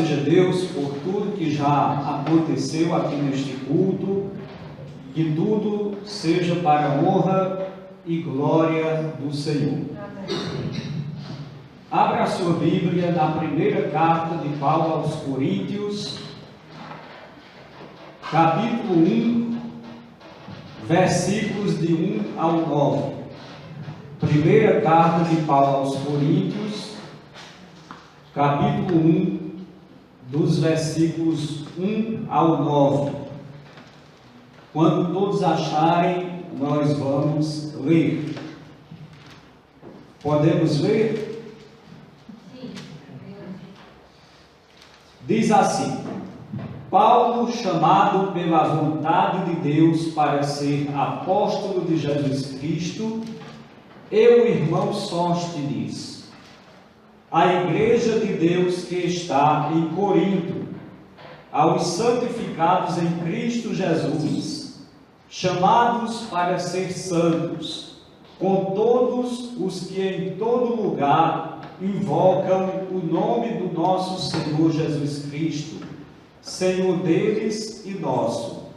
seja Deus por tudo que já aconteceu aqui neste culto, que tudo seja para a honra e glória do Senhor. Abra a sua Bíblia na primeira carta de Paulo aos Coríntios, capítulo 1, versículos de 1 ao 9. Primeira carta de Paulo aos Coríntios, capítulo 1, dos versículos 1 ao 9. Quando todos acharem, nós vamos ler. Podemos ler? Diz assim: Paulo, chamado pela vontade de Deus para ser apóstolo de Jesus Cristo, e o irmão Sóstenes, a igreja de Deus que está em Corinto, aos santificados em Cristo Jesus, chamados para ser santos, com todos os que em todo lugar invocam o nome do nosso Senhor Jesus Cristo, Senhor deles e nosso.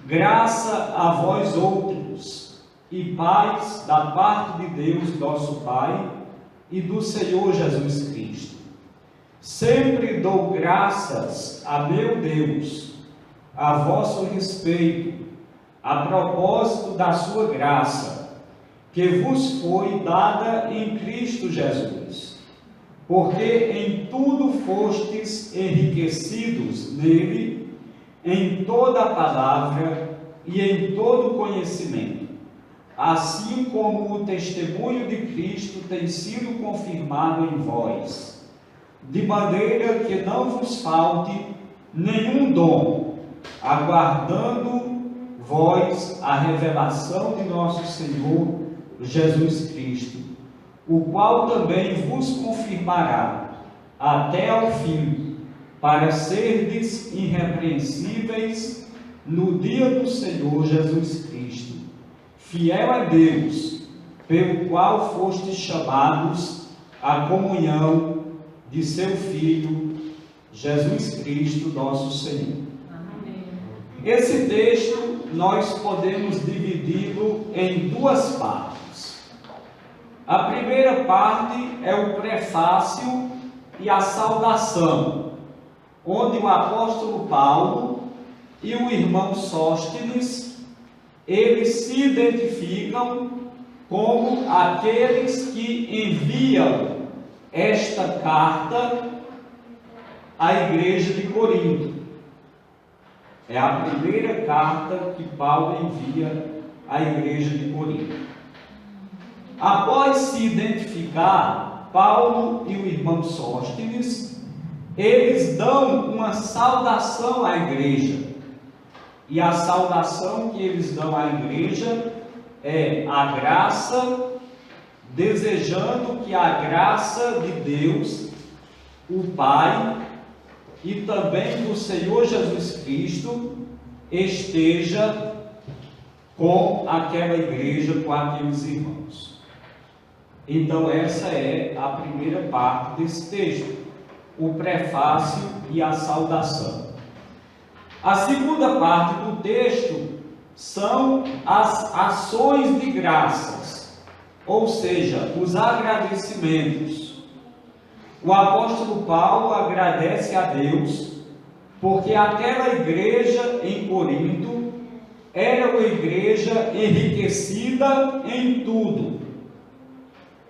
Graça a vós outros, e paz da parte de Deus nosso Pai e do Senhor Jesus Cristo. Sempre dou graças a meu Deus, a vosso respeito, a propósito da sua graça, que vos foi dada em Cristo Jesus, porque em tudo fostes enriquecidos nele, em toda a palavra e em todo conhecimento, assim como o testemunho de Cristo tem sido confirmado em vós, de maneira que não vos falte nenhum dom, aguardando vós a revelação de nosso Senhor Jesus Cristo, o qual também vos confirmará até ao fim, para serdes irrepreensíveis no dia do Senhor Jesus Cristo. Fiel é Deus, pelo qual fostes chamados à comunhão de seu Filho, Jesus Cristo, nosso Senhor. Amém. Esse texto nós podemos dividi-lo em duas partes. A primeira parte é o prefácio e a saudação, onde o apóstolo Paulo e o irmão Sóstenes, eles se identificam como aqueles que enviam esta carta à igreja de Corinto. É a primeira carta que Paulo envia à igreja de Corinto. Após se identificar, Paulo e o irmão Sóstenes, eles dão uma saudação à igreja. E a saudação que eles dão à igreja é a graça, desejando que a graça de Deus, o Pai, e também do Senhor Jesus Cristo, esteja com aquela igreja, com aqueles irmãos. Então essa é a primeira parte desse texto, o prefácio e a saudação. A segunda parte do texto são as ações de graças, ou seja, os agradecimentos. O apóstolo Paulo agradece a Deus, porque aquela igreja em Corinto era uma igreja enriquecida em tudo.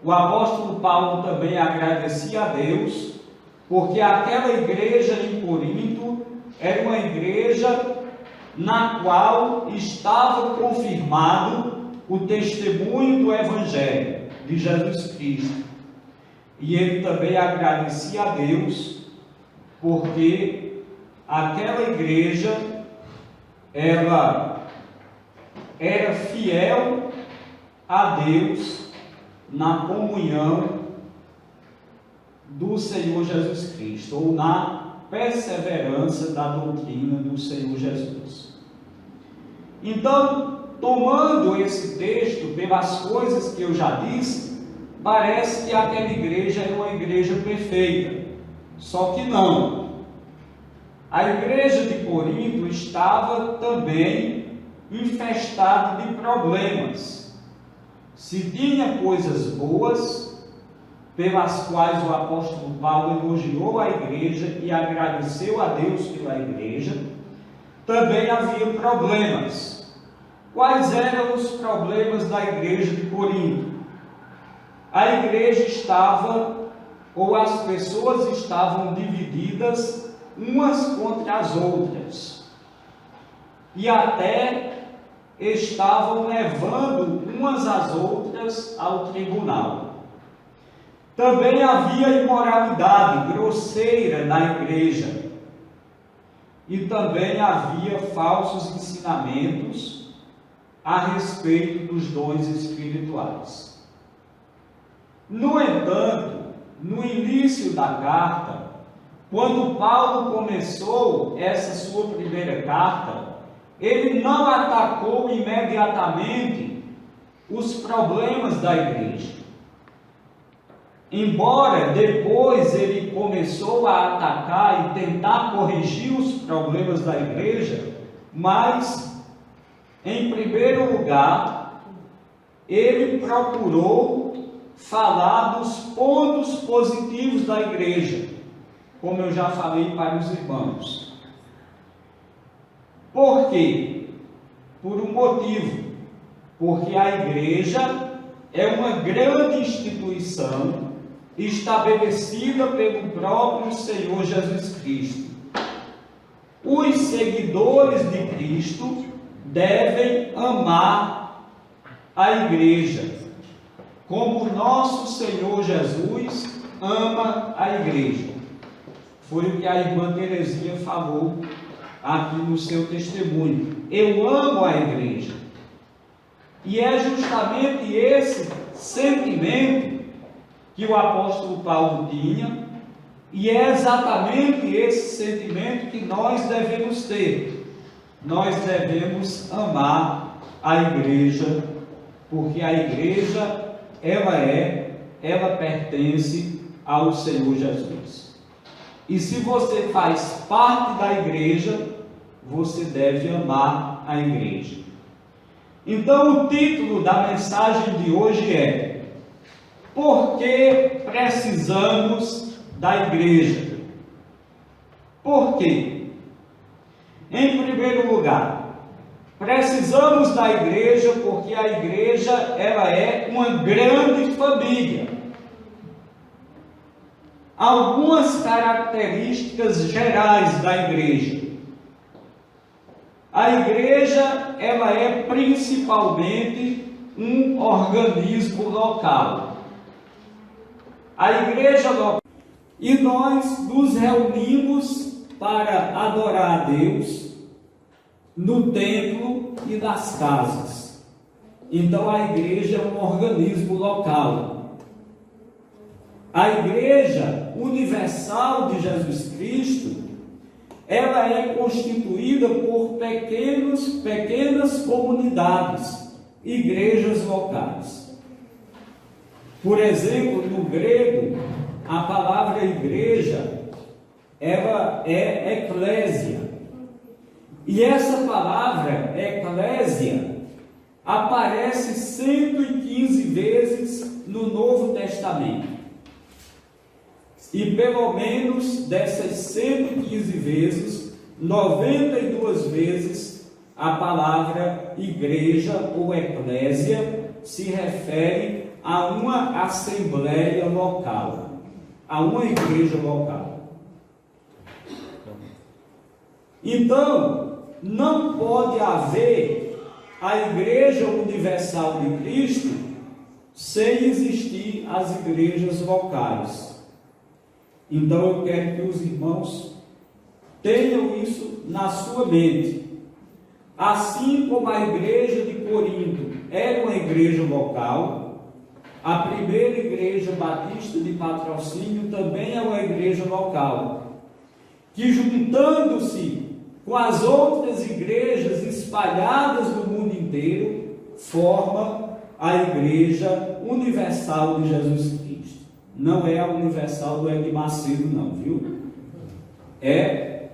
O apóstolo Paulo também agradecia a Deus, porque aquela igreja em Corinto era uma igreja na qual estava confirmado o testemunho do Evangelho de Jesus Cristo. E ele também agradecia a Deus, porque aquela igreja, ela era fiel a Deus na comunhão do Senhor Jesus Cristo, ou na perseverança da doutrina do Senhor Jesus. Então, tomando esse texto pelas coisas que eu já disse, parece que aquela igreja era uma igreja perfeita. Só que não. A igreja de Corinto estava também infestada de problemas. Se tinha coisas boas, pelas quais o apóstolo Paulo elogiou a igreja e agradeceu a Deus pela igreja, também havia problemas. Quais eram os problemas da igreja de Corinto? A igreja estava, ou as pessoas estavam divididas umas contra as outras, e até estavam levando umas às outras ao tribunal. Também havia imoralidade grosseira na igreja, e também havia falsos ensinamentos a respeito dos dons espirituais. No entanto, no início da carta, quando Paulo começou essa sua primeira carta, ele não atacou imediatamente os problemas da igreja. Embora depois ele começou a atacar e tentar corrigir os problemas da igreja, mas, em primeiro lugar, ele procurou falar dos pontos positivos da igreja, como eu já falei para os irmãos. Por quê? Por um motivo. Porque a igreja é uma grande instituição estabelecida pelo próprio Senhor Jesus Cristo. Os seguidores de Cristo devem amar a igreja, como nosso Senhor Jesus ama a igreja. Foi o que a irmã Terezinha falou aqui no seu testemunho. Eu amo a igreja. E é justamente esse sentimento que o apóstolo Paulo tinha, e é exatamente esse sentimento que nós devemos ter. Nós devemos amar a igreja, porque a igreja, ela pertence ao Senhor Jesus. E se você faz parte da igreja, você deve amar a igreja. Então, o título da mensagem de hoje é: por que precisamos da igreja? Por quê? Em primeiro lugar, precisamos da igreja porque a igreja, ela é uma grande família. Algumas características gerais da igreja. A igreja, ela é principalmente um organismo local. A igreja local. E nós nos reunimos para adorar a Deus no templo e nas casas. Então a igreja é um organismo local. A Igreja Universal de Jesus Cristo, ela é constituída por pequenas comunidades, igrejas locais. Por exemplo, no grego, a palavra igreja, ela é eclésia. E essa palavra, eclésia, aparece 115 vezes no Novo Testamento. E pelo menos dessas 115 vezes, 92 vezes, a palavra igreja ou eclésia se refere a uma assembleia local, a uma igreja local. Então, não pode haver a Igreja Universal de Cristo sem existir as igrejas locais. Então eu quero que os irmãos tenham isso na sua mente. Assim como a igreja de Corinto era uma igreja local, a primeira igreja batista de Patrocínio também é uma igreja local, que juntando-se com as outras igrejas espalhadas no mundo inteiro, forma a Igreja Universal de Jesus Cristo. Não é a Universal do Edir Macedo, não, viu? É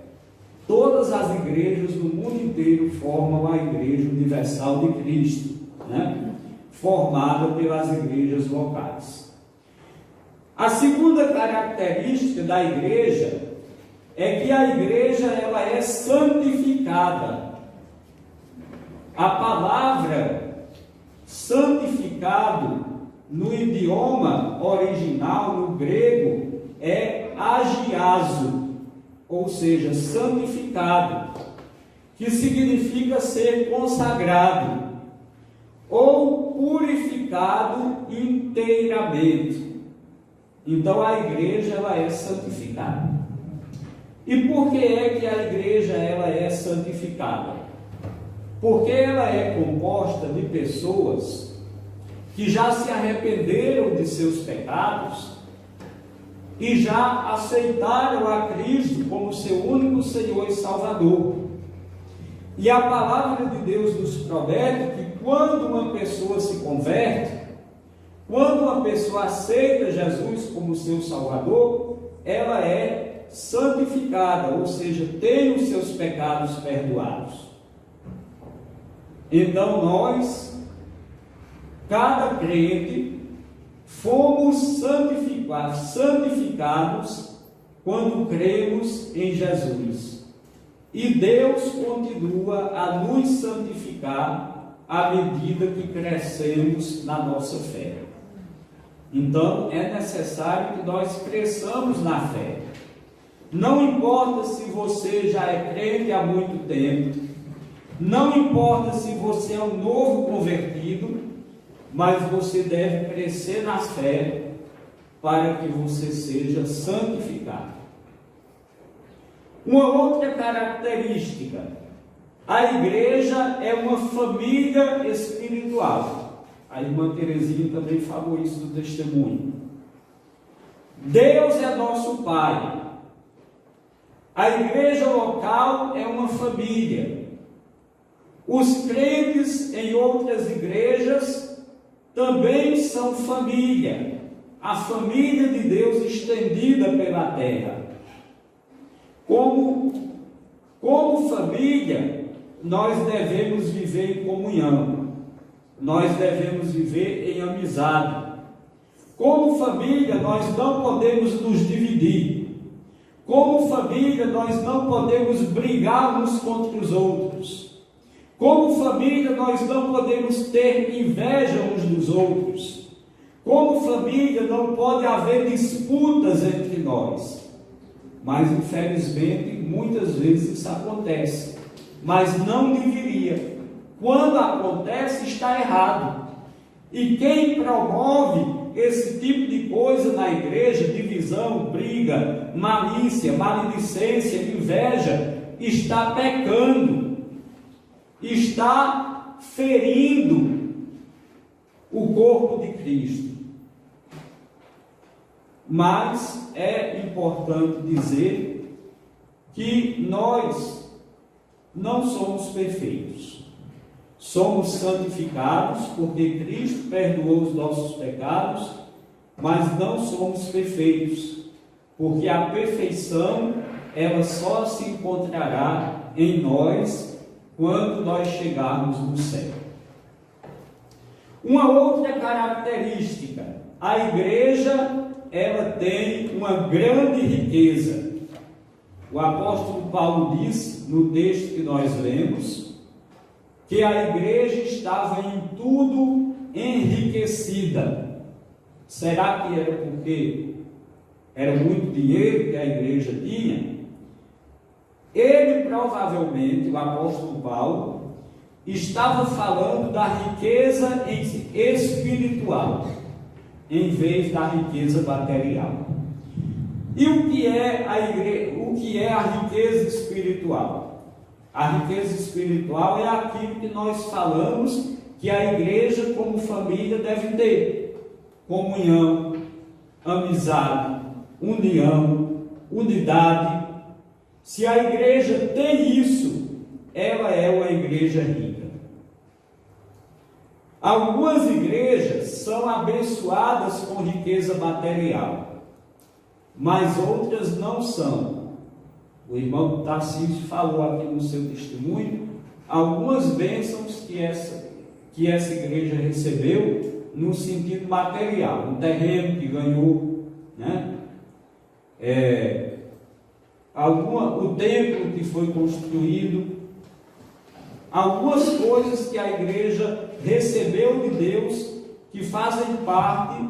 igrejas do mundo inteiro formam a Igreja Universal de Cristo, né? Formada pelas igrejas locais. A segunda característica da igreja é que a igreja ela é santificada. A palavra santificado no idioma original, no grego, é agiazo, ou seja, santificado, que significa ser consagrado ou purificado inteiramente. Então a igreja ela é santificada. E por que é que a igreja ela é santificada? Porque ela é composta de pessoas que já se arrependeram de seus pecados e já aceitaram a Cristo como seu único Senhor e Salvador. E a palavra de Deus nos promete que quando uma pessoa se converte, quando uma pessoa aceita Jesus como seu Salvador, ela é santificada, ou seja, tem os seus pecados perdoados. Então nós, cada crente, fomos santificados quando cremos em Jesus. E Deus continua a nos santificar à medida que crescemos na nossa fé. Então é necessário que nós cresçamos na fé. Não importa se você já é crente há muito tempo, não importa se você é um novo convertido, mas você deve crescer na fé para que você seja santificado. Uma outra característica: a igreja é uma família espiritual. A irmã Terezinha também falou isso no testemunho. Deus é nosso Pai. A igreja local é uma família. Os crentes em outras igrejas também são família. A família de Deus estendida pela terra. Como família, nós devemos viver em comunhão. Nós devemos viver em amizade. Como família, nós não podemos nos dividir. Como família, nós não podemos brigar uns contra os outros. Como família, nós não podemos ter inveja uns dos outros. Como família, não pode haver disputas entre nós. Mas, infelizmente, muitas vezes isso acontece. Mas não deveria. Quando acontece, está errado. E quem promove esse tipo de coisa na igreja, divisão, briga, malícia, maledicência, inveja, está pecando, está ferindo o corpo de Cristo. Mas é importante dizer que nós não somos perfeitos. Somos santificados porque Cristo perdoou os nossos pecados, mas não somos perfeitos, porque a perfeição ela só se encontrará em nós quando nós chegarmos no céu. Uma outra característica: a igreja ela tem uma grande riqueza. O apóstolo Paulo disse no texto que nós lemos que a igreja estava em tudo enriquecida. Será que era porque era muito dinheiro que a igreja tinha? Ele provavelmente, o apóstolo Paulo, estava falando da riqueza espiritual, em vez da riqueza material. E o que é a riqueza espiritual? A riqueza espiritual é aquilo que nós falamos que a igreja como família deve ter: comunhão, amizade, união, unidade. Se a igreja tem isso, ela é uma igreja rica. Algumas igrejas são abençoadas com riqueza material, mas outras não são. O irmão Tarcísio falou aqui no seu testemunho algumas bênçãos que essa igreja recebeu no sentido material, um terreno que ganhou, né? O templo que foi construído, algumas coisas que a igreja recebeu de Deus que fazem parte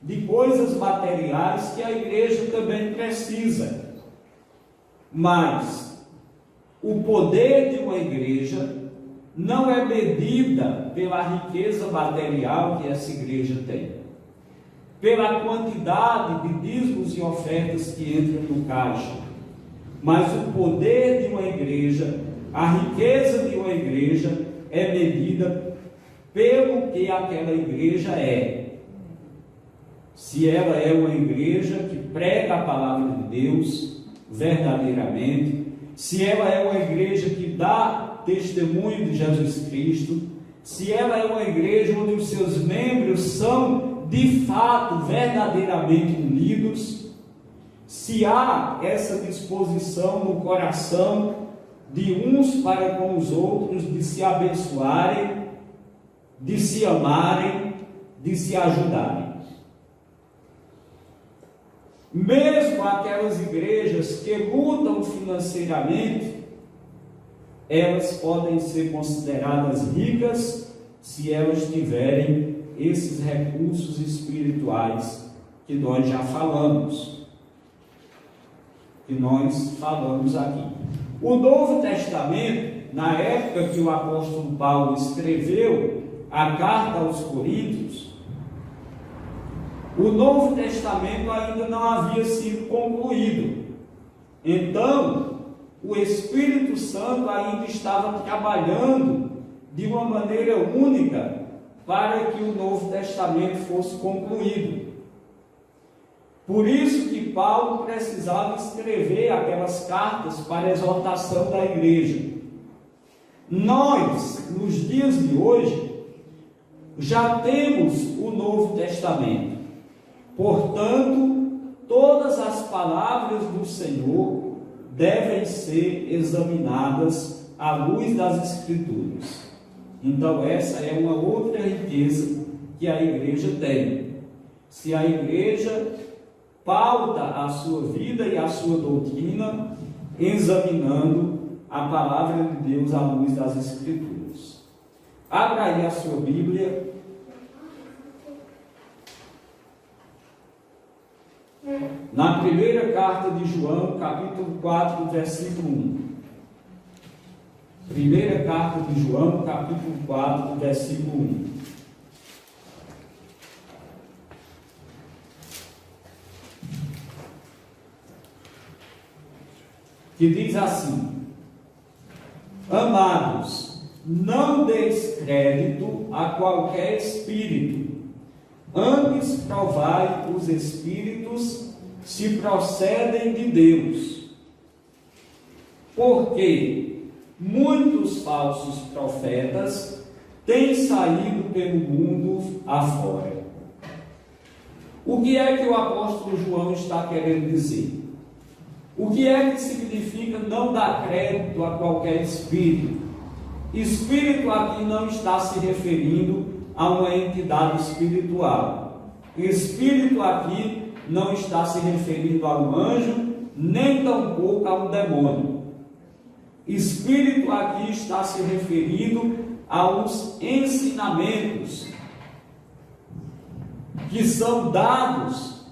de coisas materiais que a igreja também precisa. Mas o poder de uma igreja não é medida pela riqueza material que essa igreja tem, pela quantidade de dízimos e ofertas que entram no caixa, mas o poder de uma igreja, a riqueza de uma igreja é medida pelo que aquela igreja é. Se ela é uma igreja que prega a palavra de Deus verdadeiramente, se ela é uma igreja que dá testemunho de Jesus Cristo, se ela é uma igreja onde os seus membros são de fato verdadeiramente unidos, se há essa disposição no coração de uns para com os outros, de se abençoarem, de se amarem, de se ajudarem. Mesmo aquelas igrejas que lutam financeiramente, elas podem ser consideradas ricas se elas tiverem esses recursos espirituais que nós já falamos, aqui. O Novo Testamento, na época que o apóstolo Paulo escreveu a carta aos Coríntios, o Novo Testamento ainda não havia sido concluído. Então, o Espírito Santo ainda estava trabalhando de uma maneira única para que o Novo Testamento fosse concluído. Por isso que Paulo precisava escrever aquelas cartas para a exortação da igreja. Nós, nos dias de hoje, já temos o Novo Testamento. Portanto, todas as palavras do Senhor devem ser examinadas à luz das Escrituras. Então, essa é uma outra riqueza que a igreja tem. Se a igreja pauta a sua vida e a sua doutrina examinando a palavra de Deus à luz das Escrituras. Abra aí a sua Bíblia. Na primeira carta de João, capítulo 4, versículo 1. Primeira carta de João, capítulo 4, versículo 1. Que diz assim: Amados, não deis crédito a qualquer espírito, antes provai os espíritos se procedem de Deus, porque muitos falsos profetas têm saído pelo mundo afora. O que é que o apóstolo João está querendo dizer? O que é que significa não dar crédito a qualquer espírito? Espírito aqui não está se referindo a uma entidade espiritual. Espírito aqui não está se referindo a um anjo, nem tampouco a um demônio. Espírito aqui está se referindo aos ensinamentos que são dados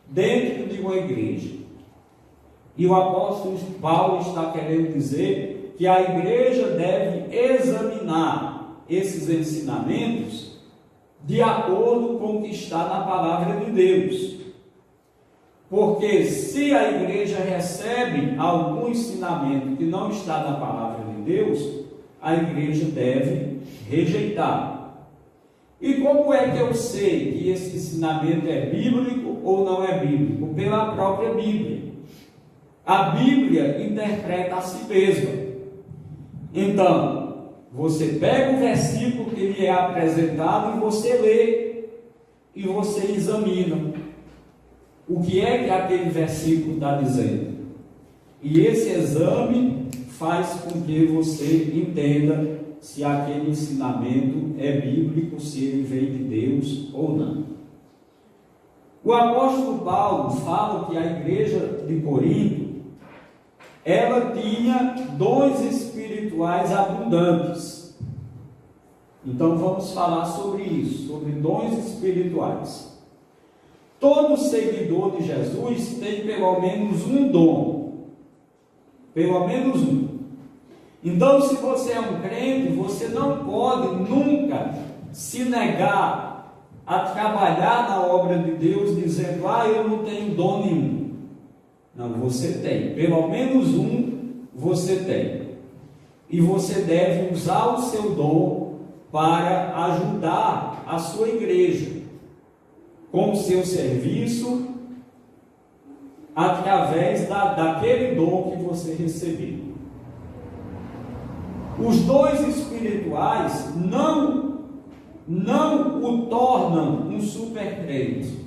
dentro de uma igreja. E o apóstolo Paulo está querendo dizer que a igreja deve examinar esses ensinamentos de acordo com o que está na palavra de Deus. Porque se a igreja recebe algum ensinamento que não está na palavra de Deus, a igreja deve rejeitar. E como é que eu sei que esse ensinamento é bíblico ou não é bíblico? Pela própria Bíblia. A Bíblia interpreta a si mesma. Então, você pega o versículo que lhe é apresentado e você lê, e você examina o que é que aquele versículo está dizendo. E esse exame faz com que você entenda se aquele ensinamento é bíblico, se ele veio de Deus ou não. O apóstolo Paulo fala que a igreja de Corinto, ela tinha dons espirituais abundantes. Então vamos falar sobre isso, sobre dons espirituais. Todo seguidor de Jesus tem pelo menos um dom. Pelo menos um. Então, se você é um crente, você não pode nunca se negar a trabalhar na obra de Deus, dizendo, eu não tenho dom nenhum. Não, você tem. Pelo menos um você tem. E você deve usar o seu dom para ajudar a sua igreja, com o seu serviço, através daquele dom que você recebeu. Os dons espirituais não o tornam um supercrente.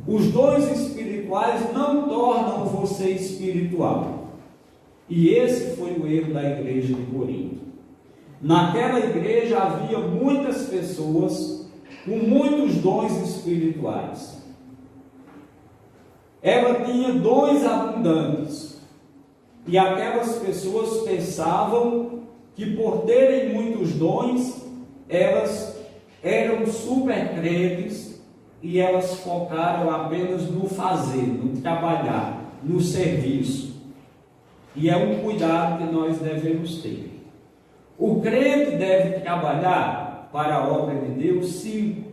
Os dons espirituais não tornam você espiritual. E esse foi o erro da igreja de Corinto. Naquela igreja havia muitas pessoas com muitos dons espirituais. Ela tinha dons abundantes. E aquelas pessoas pensavam que por terem muitos dons, elas eram super crentes e elas focaram apenas no fazer, no trabalhar, no serviço. E é um cuidado que nós devemos ter. O crente deve trabalhar para a obra de Deus, sim.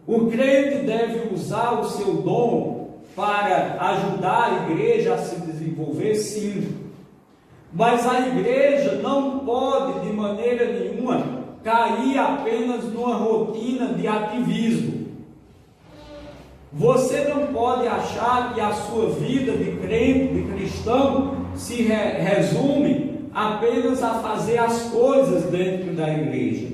O crente deve usar o seu dom para ajudar a igreja a se desenvolver, sim. Mas a igreja não pode, de maneira nenhuma, cair apenas numa rotina de ativismo. Você não pode achar que a sua vida de crente, de cristão, se resume apenas a fazer as coisas dentro da igreja.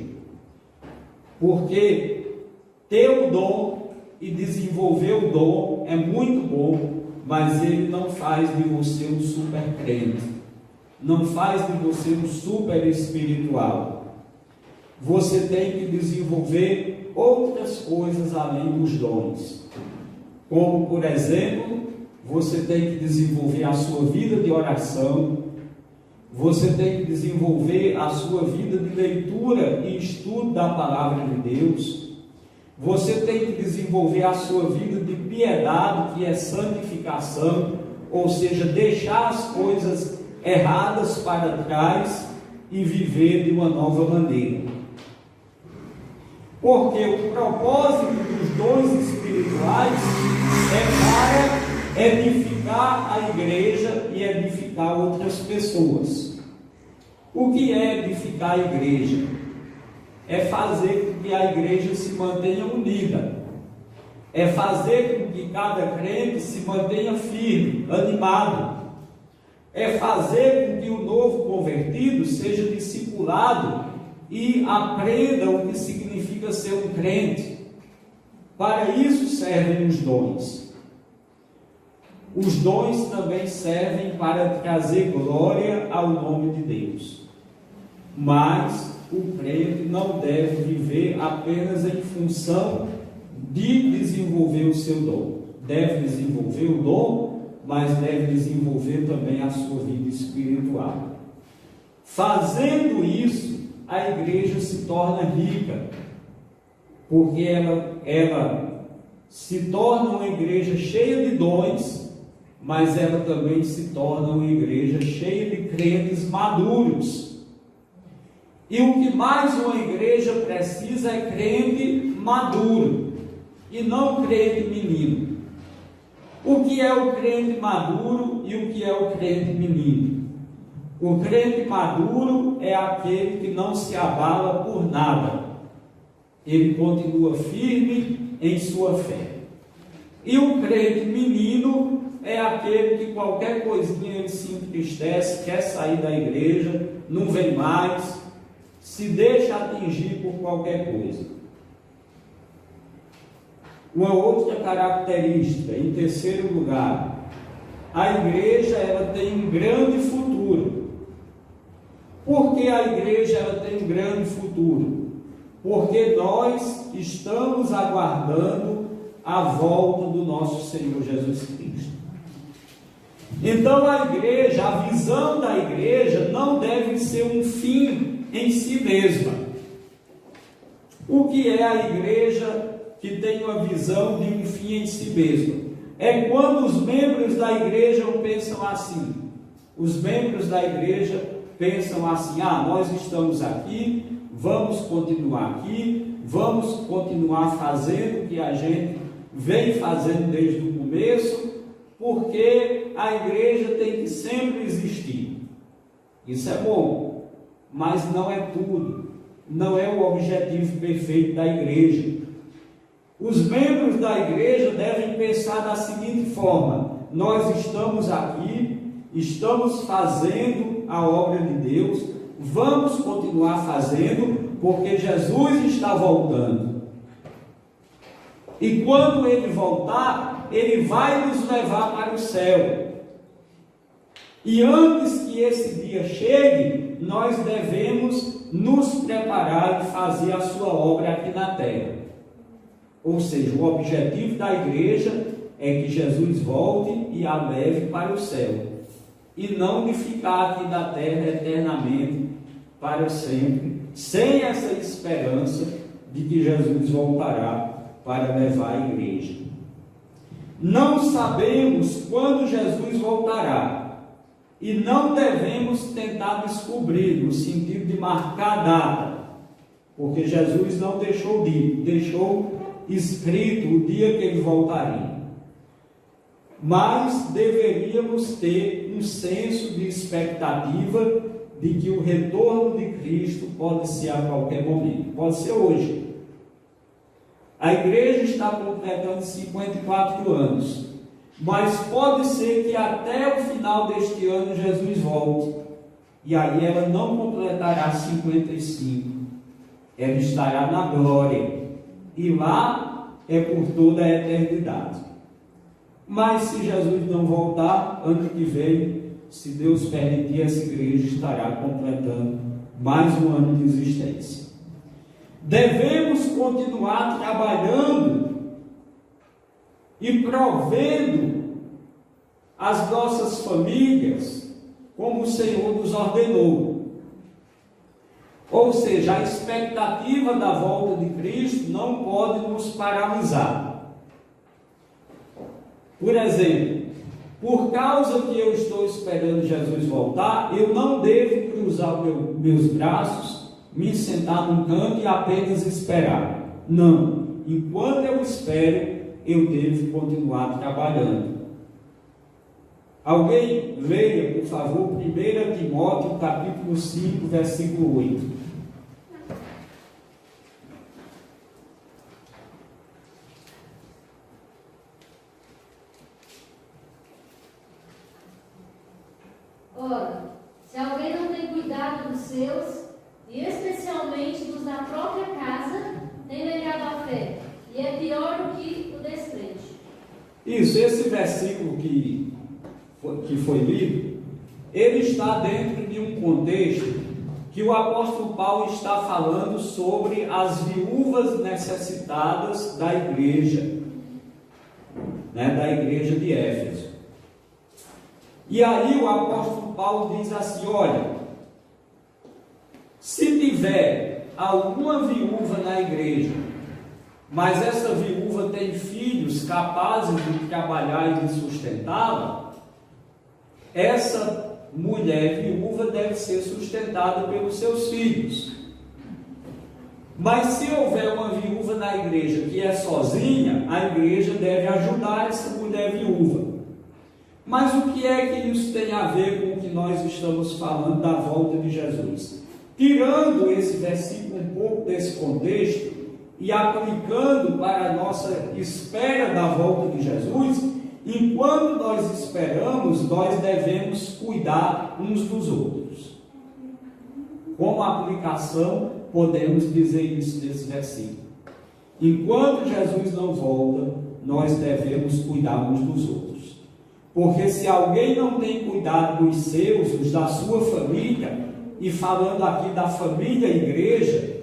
Porque ter o dom e desenvolver o dom é muito bom, mas ele não faz de você um super crente, não faz de você um super espiritual. Você tem que desenvolver outras coisas além dos dons, como por exemplo, você tem que desenvolver a sua vida de oração, você tem que desenvolver a sua vida de leitura e estudo da palavra de Deus. Você tem que desenvolver a sua vida de piedade, que é santificação, ou seja, deixar as coisas erradas para trás e viver de uma nova maneira. Porque o propósito dos dons espirituais é para edificar a igreja e edificar outras pessoas. O que é edificar a igreja? É fazer com que a igreja se mantenha unida. É fazer com que cada crente se mantenha firme, animado. É fazer com que o novo convertido seja discipulado e aprenda o que significa ser um crente. Para isso servem os dons. Os dons também servem para trazer glória ao nome de Deus. Mas o crente não deve viver apenas em função de desenvolver o seu dom. Deve desenvolver o dom, mas deve desenvolver também a sua vida espiritual. Fazendo isso, a igreja se torna rica, porque ela se torna uma igreja cheia de dons, mas ela também se torna uma igreja cheia de crentes maduros. E o que mais uma igreja precisa é crente maduro, e não crente menino. O que é o crente maduro e o que é o crente menino? O crente maduro é aquele que não se abala por nada. Ele continua firme em sua fé. E o crente menino é aquele que qualquer coisinha ele se entristece, quer sair da igreja, não vem mais, se deixa atingir por qualquer coisa. Uma outra característica, em terceiro lugar, a igreja ela tem um grande futuro. Por que a igreja ela tem um grande futuro? Porque nós estamos aguardando a volta do nosso Senhor Jesus Cristo. Então a igreja, a visão da igreja não deve ser um fim em si mesma. O que é a igreja que tem uma visão de um fim em si mesma? É quando os membros da igreja pensam assim. Os membros da igreja pensam assim: nós estamos aqui, vamos continuar aqui, vamos continuar fazendo o que a gente vem fazendo desde o começo, porque a igreja tem que sempre existir. Isso é bom, mas não é tudo, não é o objetivo perfeito da igreja. Os membros da igreja devem pensar da seguinte forma: nós estamos aqui, estamos fazendo a obra de Deus, vamos continuar fazendo, porque Jesus está voltando. E quando Ele voltar, Ele vai nos levar para o céu. E antes que esse dia chegue, nós devemos nos preparar e fazer a sua obra aqui na terra. Ou seja, o objetivo da igreja é que Jesus volte e a leve para o céu. E não de ficar aqui na terra eternamente, para sempre, sem essa esperança de que Jesus voltará para levar a igreja. Não sabemos quando Jesus voltará e não devemos tentar descobrir, no sentido de marcar a data, porque Jesus não deixou dito, deixou escrito o dia que Ele voltaria. Mas deveríamos ter um senso de expectativa de que o retorno de Cristo pode ser a qualquer momento, pode ser hoje. A igreja está completando 54 anos, mas pode ser que até o final deste ano Jesus volte, e aí ela não completará 55, ela estará na glória, e lá é por toda a eternidade. Mas se Jesus não voltar, ano que vem, se Deus permitir, essa igreja estará completando mais um ano de existência. Devemos continuar trabalhando e provendo as nossas famílias como o Senhor nos ordenou. Ou seja, a expectativa da volta de Cristo não pode nos paralisar. Por exemplo, por causa que eu estou esperando Jesus voltar, eu não devo cruzar meus braços, me sentar num canto e apenas esperar. Não. Enquanto eu espero, eu devo continuar trabalhando. Alguém leia, por favor, 1 Timóteo, capítulo 5, versículo 8. Ora, se alguém não tem cuidado dos seus, e especialmente dos da própria casa, tem negado a fé, e é pior do que o descrente. Isso, esse versículo que foi lido, ele está dentro de um contexto que o apóstolo Paulo está falando sobre as viúvas necessitadas da igreja, da igreja de Éfeso. E aí o apóstolo Paulo diz assim: olha, se tiver alguma viúva na igreja, mas essa viúva tem filhos capazes de trabalhar e de sustentá-la, essa mulher viúva deve ser sustentada pelos seus filhos. Mas se houver uma viúva na igreja que é sozinha, a igreja deve ajudar essa mulher viúva. Mas o que é que isso tem a ver com o que nós estamos falando da volta de Jesus? Tirando esse versículo um pouco desse contexto e aplicando para a nossa espera da volta de Jesus, enquanto nós esperamos, nós devemos cuidar uns dos outros. Como aplicação, podemos dizer isso nesse versículo. Enquanto Jesus não volta, nós devemos cuidar uns dos outros. Porque se alguém não tem cuidado dos seus, os da sua família, e falando aqui da família igreja,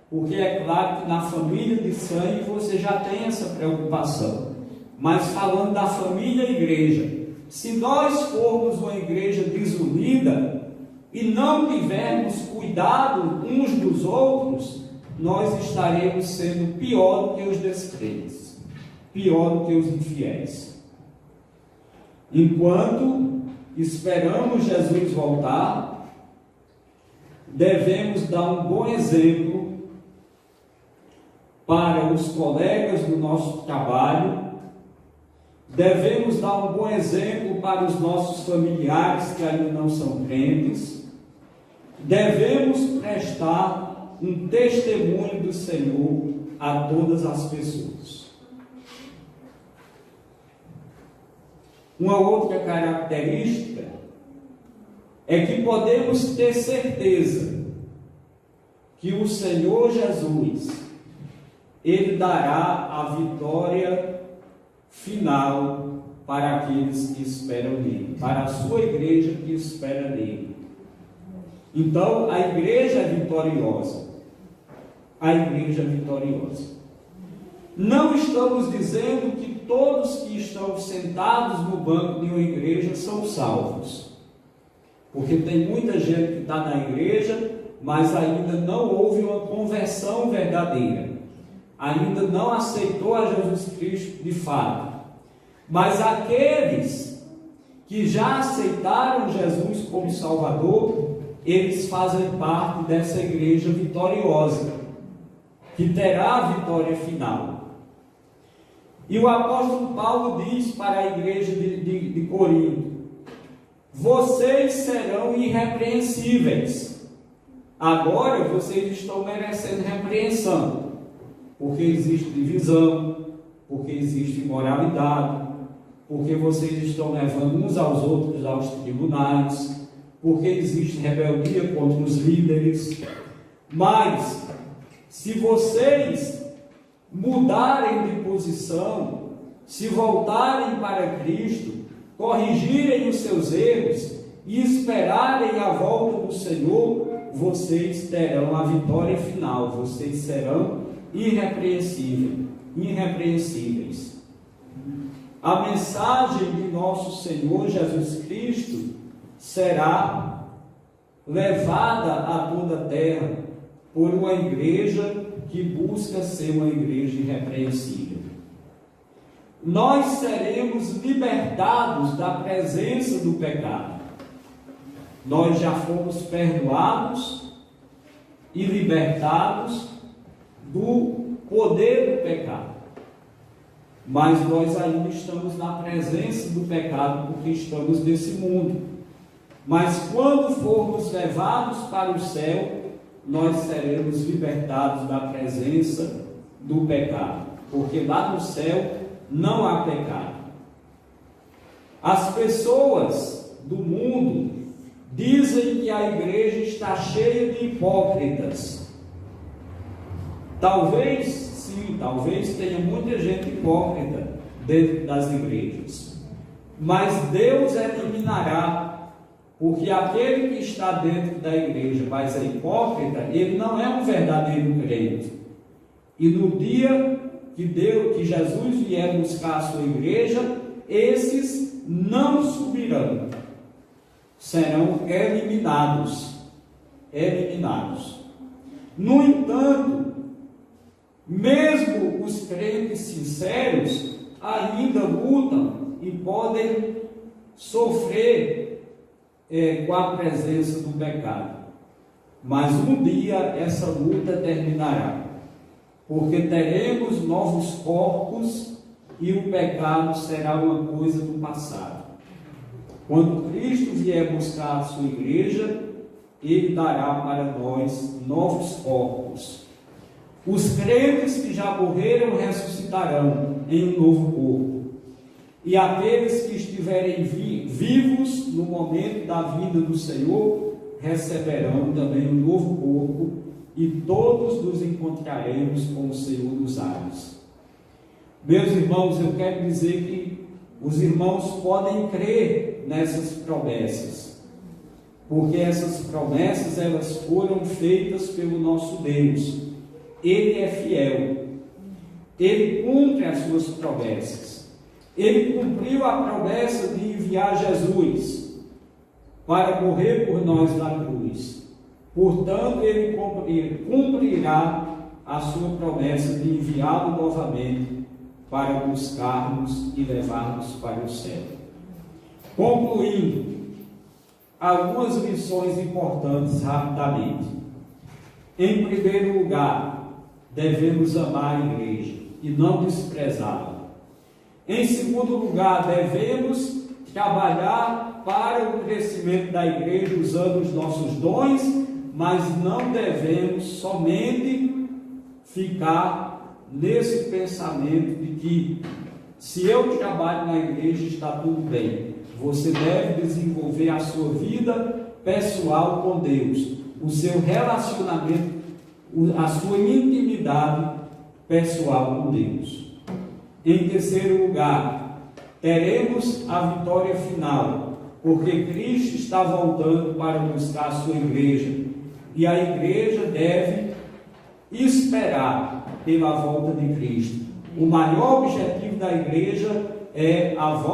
porque é claro que na família de sangue você já tem essa preocupação, mas falando da família igreja, se nós formos uma igreja desunida e não tivermos cuidado uns dos outros, nós estaremos sendo pior do que os descrentes, pior do que os infiéis. Enquanto esperamos Jesus voltar, devemos dar um bom exemplo para os colegas do nosso trabalho, devemos dar um bom exemplo para os nossos familiares que ainda não são crentes, devemos prestar um testemunho do Senhor a todas as pessoas. Uma outra característica é que podemos ter certeza que o Senhor Jesus, Ele dará a vitória final para aqueles que esperam nele, para a sua igreja que espera nele. Então, a igreja é vitoriosa. A igreja é vitoriosa. Não estamos dizendo que todos que estão sentados no banco de uma igreja são salvos. Porque tem muita gente que está na igreja, mas ainda não houve uma conversão verdadeira. Ainda não aceitou a Jesus Cristo de fato. Mas aqueles que já aceitaram Jesus como Salvador, eles fazem parte dessa igreja vitoriosa, que terá a vitória final. E o apóstolo Paulo diz para a igreja de Corinto: vocês serão irrepreensíveis. Agora vocês estão merecendo repreensão, porque existe divisão, porque existe imoralidade, porque vocês estão levando uns aos outros aos tribunais, porque existe rebeldia contra os líderes. Mas, se vocês mudarem de posição, se voltarem para Cristo, corrigirem os seus erros e esperarem a volta do Senhor, vocês terão a vitória final, vocês serão irrepreensíveis. A mensagem de nosso Senhor Jesus Cristo será levada a toda a terra por uma igreja que busca ser uma igreja irrepreensível. Nós seremos libertados da presença do pecado. Nós já fomos perdoados e libertados do poder do pecado. Mas nós ainda estamos na presença do pecado porque estamos nesse mundo. Mas quando formos levados para o céu, nós seremos libertados da presença do pecado, porque lá no céu não há pecado. As pessoas do mundo dizem que a igreja está cheia de hipócritas. Talvez, sim, talvez tenha muita gente hipócrita dentro das igrejas, mas Deus eliminará. Porque aquele que está dentro da igreja, mas é hipócrita, ele não é um verdadeiro crente. E no dia que Jesus vier buscar a sua igreja, esses não subirão, serão eliminados. No entanto, mesmo os crentes sinceros ainda lutam e podem sofrer com a presença do pecado. Mas um dia essa luta terminará, porque teremos novos corpos e o pecado será uma coisa do passado. Quando Cristo vier buscar a sua igreja, Ele dará para nós novos corpos. Os crentes que já morreram ressuscitarão em um novo corpo. E aqueles que estiverem vivos no momento da vida do Senhor, receberão também um novo corpo, e todos nos encontraremos com o Senhor dos ares. Meus irmãos, eu quero dizer que os irmãos podem crer nessas promessas, porque essas promessas elas foram feitas pelo nosso Deus. Ele é fiel, Ele cumpre as suas promessas. Ele cumpriu a promessa de enviar Jesus para morrer por nós na cruz. Portanto, Ele cumprirá a sua promessa de enviá-lo novamente para buscarmos e levarmos para o céu. Concluindo, algumas lições importantes rapidamente. Em primeiro lugar, devemos amar a igreja e não desprezá-la. Em segundo lugar, devemos trabalhar para o crescimento da igreja usando os nossos dons, mas não devemos somente ficar nesse pensamento de que se eu trabalho na igreja está tudo bem. Você deve desenvolver a sua vida pessoal com Deus, o seu relacionamento, a sua intimidade pessoal com Deus. Em terceiro lugar, teremos a vitória final, porque Cristo está voltando para buscar a sua igreja, e a igreja deve esperar pela volta de Cristo. O maior objetivo da igreja é a volta